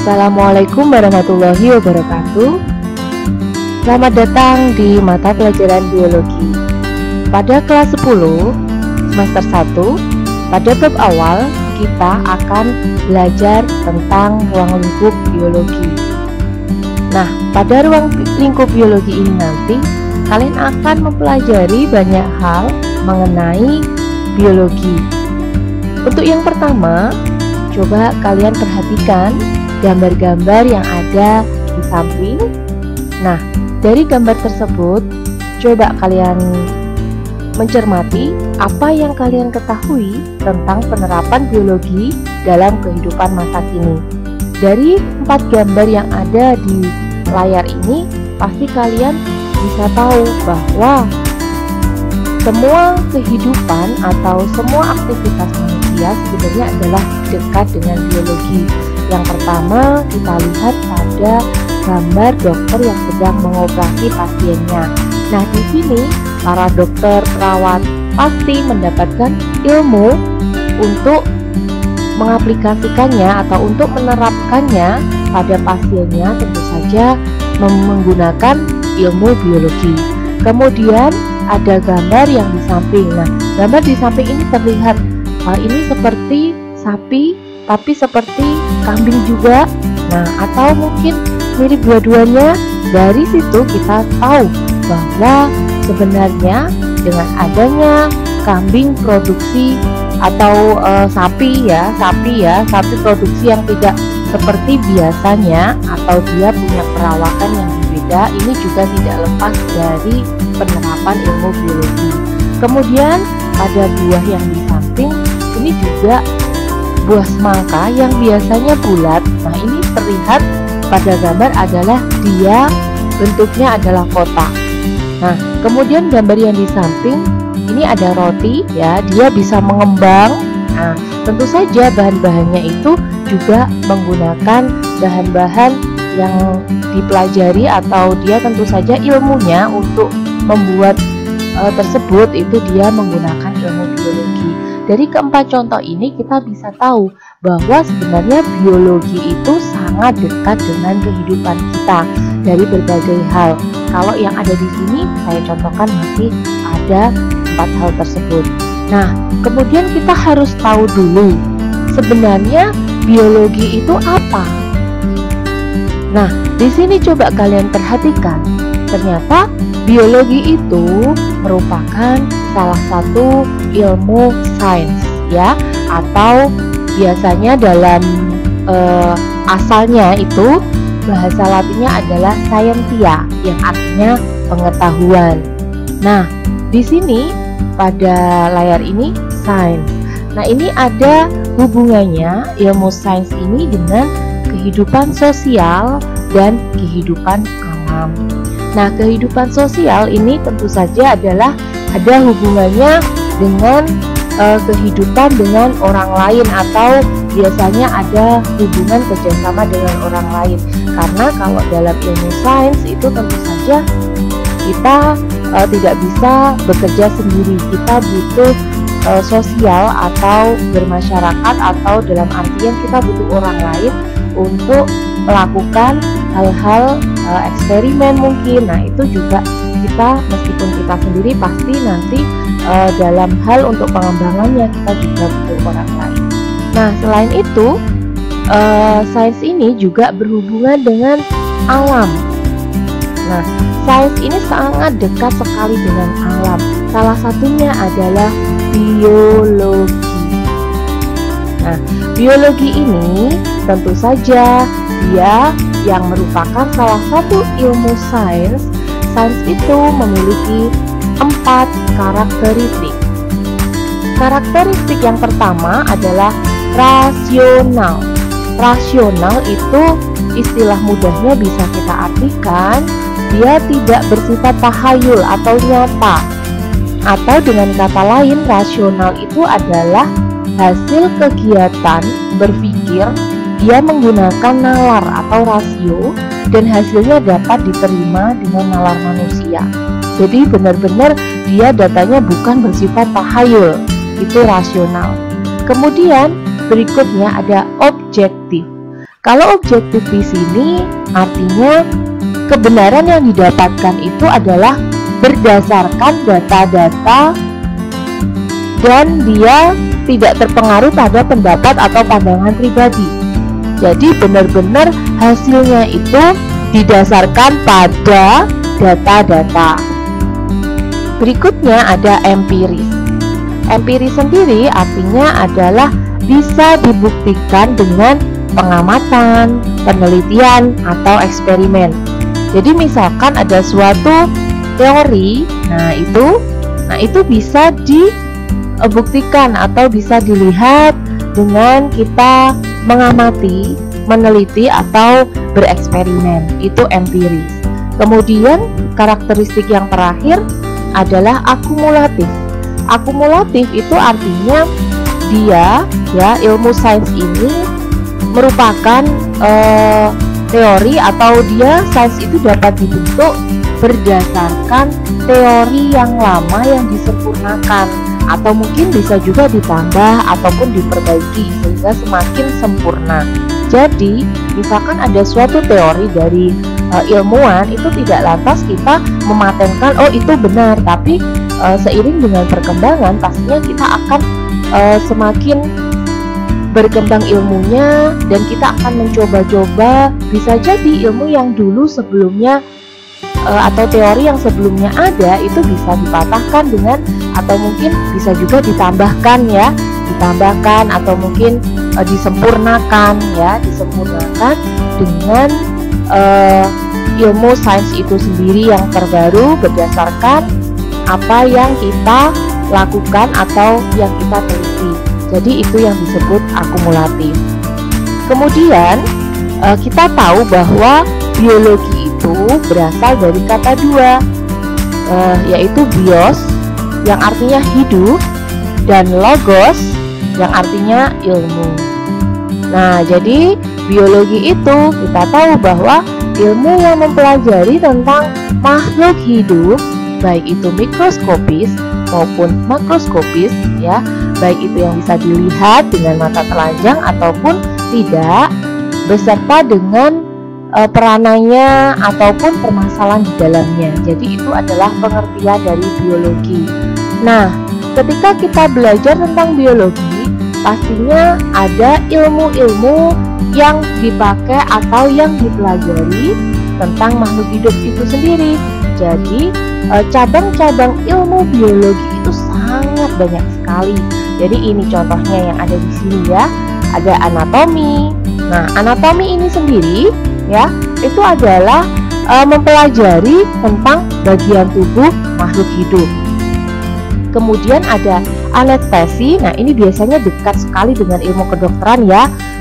Assalamualaikum warahmatullahi wabarakatuh. Selamat datang di mata pelajaran biologi. Pada kelas 10 semester 1, pada bab awal kita akan belajar tentang ruang lingkup biologi. Nah, pada ruang lingkup biologi ini nanti kalian akan mempelajari banyak hal mengenai biologi. Untuk yang pertama, coba kalian perhatikan gambar-gambar yang ada di samping. Nah, dari gambar tersebut, coba kalian mencermati apa yang kalian ketahui tentang penerapan biologi dalam kehidupan masa kini. Dari 4 gambar yang ada di layar ini, pasti kalian bisa tahu bahwa semua kehidupan atau semua aktivitas manusia sebenarnya adalah dekat dengan biologi. Yang pertama, kita lihat pada gambar dokter yang sedang mengoperasi pasiennya. Nah, di sini para dokter perawat pasti mendapatkan ilmu untuk mengaplikasikannya atau untuk menerapkannya pada pasiennya, tentu saja menggunakan ilmu biologi. Kemudian ada gambar yang di samping. Nah, gambar di samping ini terlihat ini seperti sapi, tapi seperti kambing juga. Nah, atau mungkin mirip dua-duanya. Dari situ kita tahu bahwa sebenarnya dengan adanya kambing produksi atau sapi produksi yang tidak seperti biasanya atau dia punya perawakan yang berbeda, ini juga tidak lepas dari penerapan ilmu biologi. Kemudian pada buah yang di samping ini juga buah semangka yang biasanya bulat. Nah, ini terlihat pada gambar adalah dia bentuknya adalah kotak. Nah, kemudian gambar yang di samping ini ada roti ya, dia bisa mengembang. Nah, tentu saja bahan-bahannya itu juga menggunakan bahan-bahan yang dipelajari atau dia tentu saja ilmunya untuk membuat tersebut itu dia menggunakan ilmu biologi. Dari keempat contoh ini kita bisa tahu bahwa sebenarnya biologi itu sangat dekat dengan kehidupan kita dari berbagai hal. Kalau yang ada di sini saya contohkan masih ada 4 hal tersebut. Nah, kemudian kita harus tahu dulu sebenarnya biologi itu apa. Nah, di sini coba kalian perhatikan. Ternyata biologi itu merupakan salah satu ilmu sains ya, atau biasanya dalam asalnya itu bahasa Latinnya adalah scientia yang artinya pengetahuan. Nah, di sini pada layar ini sains. Nah, ini ada hubungannya ilmu sains ini dengan kehidupan sosial dan kehidupan alam. Nah, kehidupan sosial ini tentu saja adalah ada hubungannya dengan kehidupan dengan orang lain atau biasanya ada hubungan kerjasama dengan orang lain. Karena kalau dalam ilmu sains itu tentu saja kita tidak bisa bekerja sendiri. Kita butuh sosial atau bermasyarakat, atau dalam artian kita butuh orang lain untuk melakukan hal-hal eksperimen mungkin. Nah, itu juga kita meskipun kita sendiri pasti nanti dalam hal untuk pengembangannya kita juga butuh orang lain. Nah, selain itu sains ini juga berhubungan dengan alam. Nah, sains ini sangat dekat sekali dengan alam. Salah satunya adalah biologi. Nah, biologi ini tentu saja dia yang merupakan salah satu ilmu sains. Sains itu memiliki 4 karakteristik. Karakteristik yang pertama adalah rasional. Rasional itu istilah mudahnya bisa kita artikan dia tidak bersifat tahayul atau nyata. Atau dengan kata lain, rasional itu adalah hasil kegiatan berpikir dia menggunakan nalar atau rasio dan hasilnya dapat diterima dengan nalar manusia. Jadi benar-benar dia datanya bukan bersifat tahayul, itu rasional. Kemudian berikutnya ada objektif. Kalau objektif di sini artinya kebenaran yang didapatkan itu adalah berdasarkan data-data dan dia tidak terpengaruh pada pendapat atau pandangan pribadi. Jadi benar-benar hasilnya itu didasarkan pada data-data. Berikutnya ada empiris. Empiris sendiri artinya adalah bisa dibuktikan dengan pengamatan, penelitian, atau eksperimen. Jadi misalkan ada suatu teori, nah itu bisa dibuktikan atau bisa dilihat dengan kita mengamati, meneliti, atau bereksperimen. Itu empiris. Kemudian karakteristik yang terakhir adalah akumulatif. Akumulatif itu artinya dia, ilmu sains ini merupakan teori atau sains itu dapat dibentuk berdasarkan teori yang lama yang disempurnakan, atau mungkin bisa juga ditambah ataupun diperbaiki sehingga semakin sempurna. Jadi misalkan ada suatu teori dari ilmuwan, itu tidak lantas kita mematenkan oh itu benar, tapi seiring dengan perkembangan pastinya kita akan semakin berkembang ilmunya dan kita akan mencoba-coba. Bisa jadi ilmu yang dulu sebelumnya atau teori yang sebelumnya ada itu bisa dipatahkan dengan, atau mungkin bisa juga ditambahkan atau mungkin disempurnakan dengan ilmu sains itu sendiri yang terbaru berdasarkan apa yang kita lakukan atau yang kita teliti. Jadi itu yang disebut akumulatif. Kemudian kita tahu bahwa biologi itu berasal dari kata dua, yaitu bios yang artinya hidup dan logos yang artinya ilmu. Nah, jadi biologi itu kita tahu bahwa ilmu yang mempelajari tentang makhluk hidup, baik itu mikroskopis maupun makroskopis, baik itu yang bisa dilihat dengan mata telanjang ataupun tidak, beserta dengan peranannya ataupun permasalahan di dalamnya. Jadi itu adalah pengertian dari biologi. Nah, ketika kita belajar tentang biologi, pastinya ada ilmu-ilmu yang dipakai atau yang dipelajari tentang makhluk hidup itu sendiri. Jadi cabang-cabang ilmu biologi itu sangat banyak sekali. Jadi ini contohnya yang ada di sini Ada anatomi. Nah, anatomi ini sendiri itu adalah mempelajari tentang bagian tubuh makhluk hidup. Kemudian ada anestesi. Nah, ini biasanya dekat sekali dengan ilmu kedokteran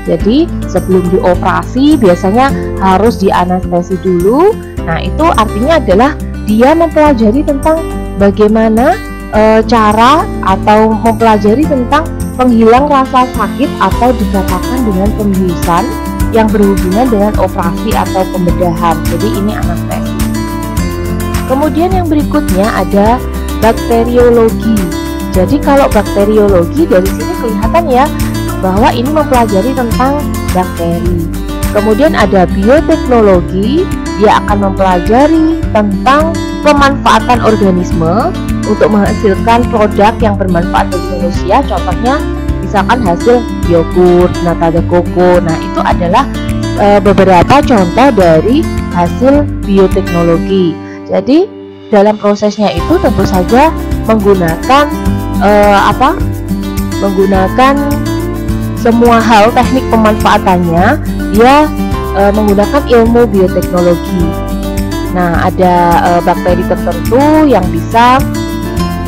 Jadi sebelum dioperasi biasanya harus dianestesi dulu. Nah, itu artinya adalah dia mempelajari tentang bagaimana cara atau mempelajari tentang penghilang rasa sakit atau dikatakan dengan pembiusan yang berhubungan dengan operasi atau pembedahan. Jadi ini anestesi. Kemudian yang berikutnya ada bakteriologi. Jadi kalau bakteriologi dari sini kelihatan bahwa ini mempelajari tentang bakteri. Kemudian ada bioteknologi, dia akan mempelajari tentang pemanfaatan organisme untuk menghasilkan produk yang bermanfaat bagi manusia. Contohnya misalkan hasil yogurt, nata de coco. Nah, itu adalah beberapa contoh dari hasil bioteknologi. Jadi dalam prosesnya itu tentu saja menggunakan menggunakan semua hal teknik pemanfaatannya, dia menggunakan ilmu bioteknologi. Nah, ada bakteri tertentu yang bisa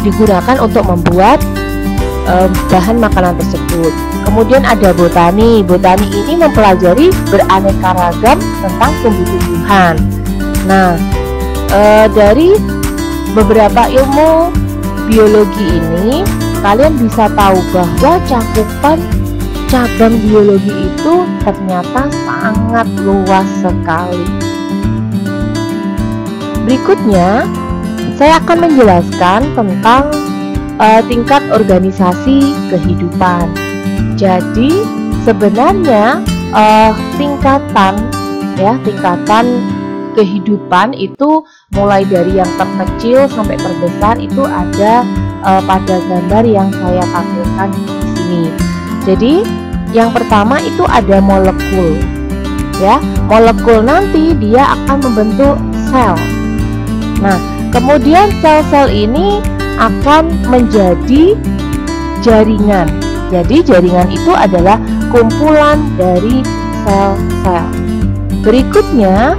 digunakan untuk membuat bahan makanan tersebut. Kemudian ada botani. Botani ini mempelajari beraneka ragam tentang tumbuh-tumbuhan. Nah, dari beberapa ilmu biologi ini kalian bisa tahu bahwa cakupan cabang biologi itu ternyata sangat luas sekali. Berikutnya, saya akan menjelaskan tentang tingkat organisasi kehidupan. Jadi, sebenarnya tingkatan kehidupan itu mulai dari yang terkecil sampai terbesar itu ada pada gambar yang saya tampilkan di sini. Jadi yang pertama itu ada molekul, ya. Molekul nanti dia akan membentuk sel. Nah, kemudian sel-sel ini akan menjadi jaringan. Jadi jaringan itu adalah kumpulan dari sel-sel. Berikutnya,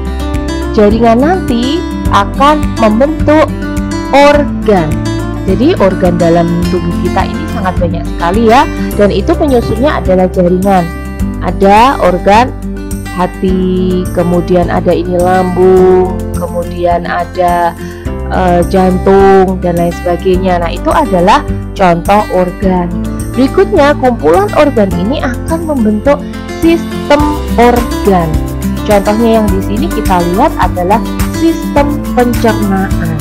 jaringan nanti akan membentuk organ. Jadi organ dalam tubuh kita ini sangat banyak sekali ya, dan itu penyusunnya adalah jaringan. Ada organ hati, kemudian ada ini lambung, kemudian ada jantung dan lain sebagainya. Nah, itu adalah contoh organ. Berikutnya, kumpulan organ ini akan membentuk sistem organ. Contohnya yang di sini kita lihat adalah sistem pencernaan.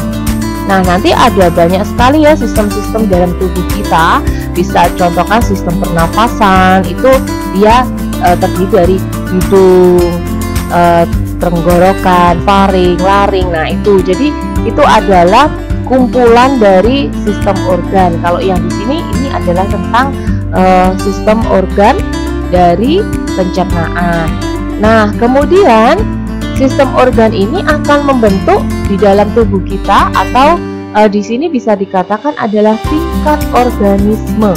Nah, nanti ada banyak sekali ya sistem-sistem dalam tubuh kita. Bisa contohkan sistem pernafasan, itu dia terdiri dari hidung, tenggorokan, faring, laring. Nah, itu jadi itu adalah kumpulan dari sistem organ. Kalau yang di sini ini adalah tentang sistem organ dari pencernaan. Nah, kemudian sistem organ ini akan membentuk di dalam tubuh kita, atau di sini bisa dikatakan adalah tingkat organisme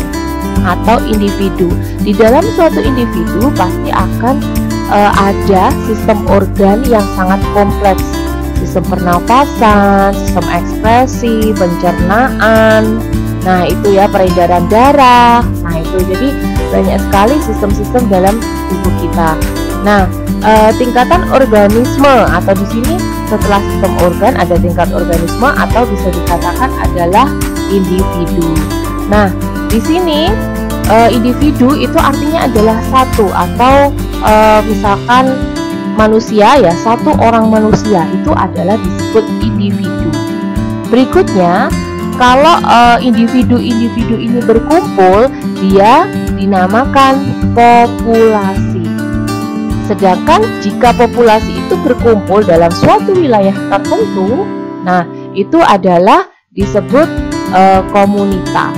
atau individu. Di dalam suatu individu pasti akan ada sistem organ yang sangat kompleks. Sistem pernafasan, sistem ekspresi, pencernaan. Nah, itu ya, peredaran darah. Nah, itu jadi banyak sekali sistem-sistem dalam tubuh kita. Nah, tingkatan organisme, atau di sini setelah sistem organ ada tingkat organisme atau bisa dikatakan adalah individu. Nah, di sini individu itu artinya adalah satu, atau misalkan manusia ya, satu orang manusia itu adalah disebut individu. Berikutnya, kalau individu-individu ini berkumpul, dia dinamakan populasi. Sedangkan jika populasi itu berkumpul dalam suatu wilayah tertentu, nah itu adalah disebut komunitas.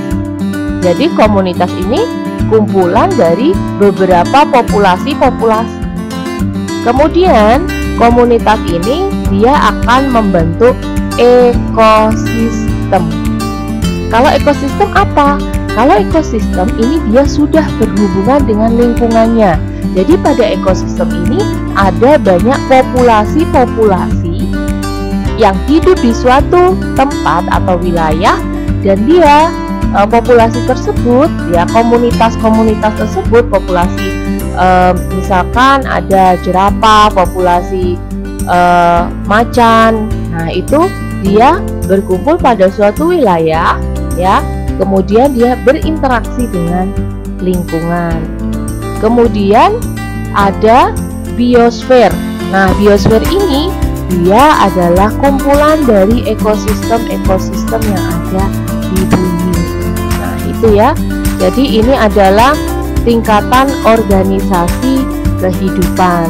Jadi komunitas ini kumpulan dari beberapa populasi-populasi. Kemudian komunitas ini dia akan membentuk ekosistem. Kalau ekosistem apa? Kalau ekosistem ini dia sudah berhubungan dengan lingkungannya. Jadi pada ekosistem ini ada banyak populasi-populasi yang hidup di suatu tempat atau wilayah, dan dia populasi tersebut ya, komunitas-komunitas tersebut, populasi misalkan ada jerapah, populasi macan. Nah, itu dia berkumpul pada suatu wilayah ya, kemudian dia berinteraksi dengan lingkungan. Kemudian ada biosfer. Nah, biosfer ini dia adalah kumpulan dari ekosistem-ekosistem yang ada di bumi. Nah, itu ya. Jadi ini adalah tingkatan organisasi kehidupan.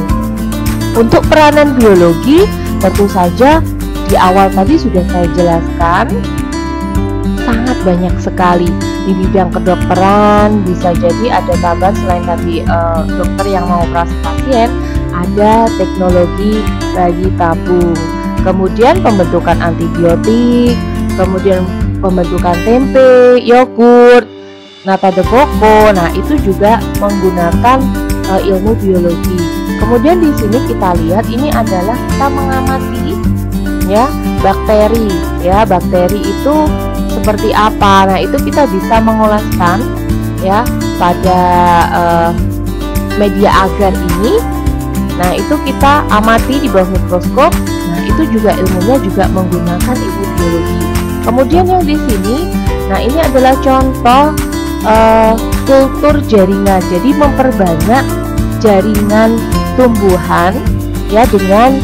Untuk peranan biologi, tentu saja di awal tadi sudah saya jelaskan, sangat banyak sekali. Di bidang kedokteran bisa jadi ada tambahan selain tadi dokter yang mau operasi pasien, ada teknologi bayi tabung, kemudian pembentukan antibiotik, kemudian pembentukan tempe, yogurt, nata de coco. Nah, itu juga menggunakan ilmu biologi. Kemudian di sini kita lihat ini adalah kita mengamati ya bakteri. Ya, bakteri itu seperti apa. Nah, itu kita bisa mengolaskan ya pada media agar ini. Nah, itu kita amati di bawah mikroskop. Nah, itu juga ilmunya juga menggunakan ilmu biologi. Kemudian yang di sini, nah ini adalah contoh kultur jaringan. Jadi memperbanyak jaringan tumbuhan ya dengan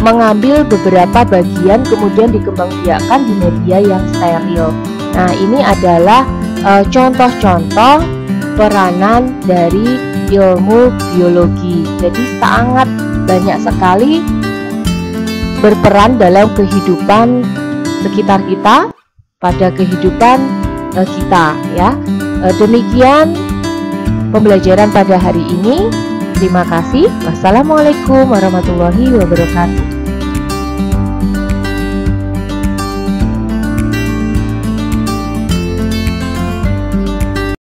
mengambil beberapa bagian kemudian dikembangbiakkan di media yang steril. Nah, ini adalah contoh-contoh peranan dari ilmu biologi. Jadi sangat banyak sekali berperan dalam kehidupan sekitar kita, pada kehidupan kita ya. Demikian pembelajaran pada hari ini. Terima kasih. Wassalamualaikum warahmatullahi wabarakatuh.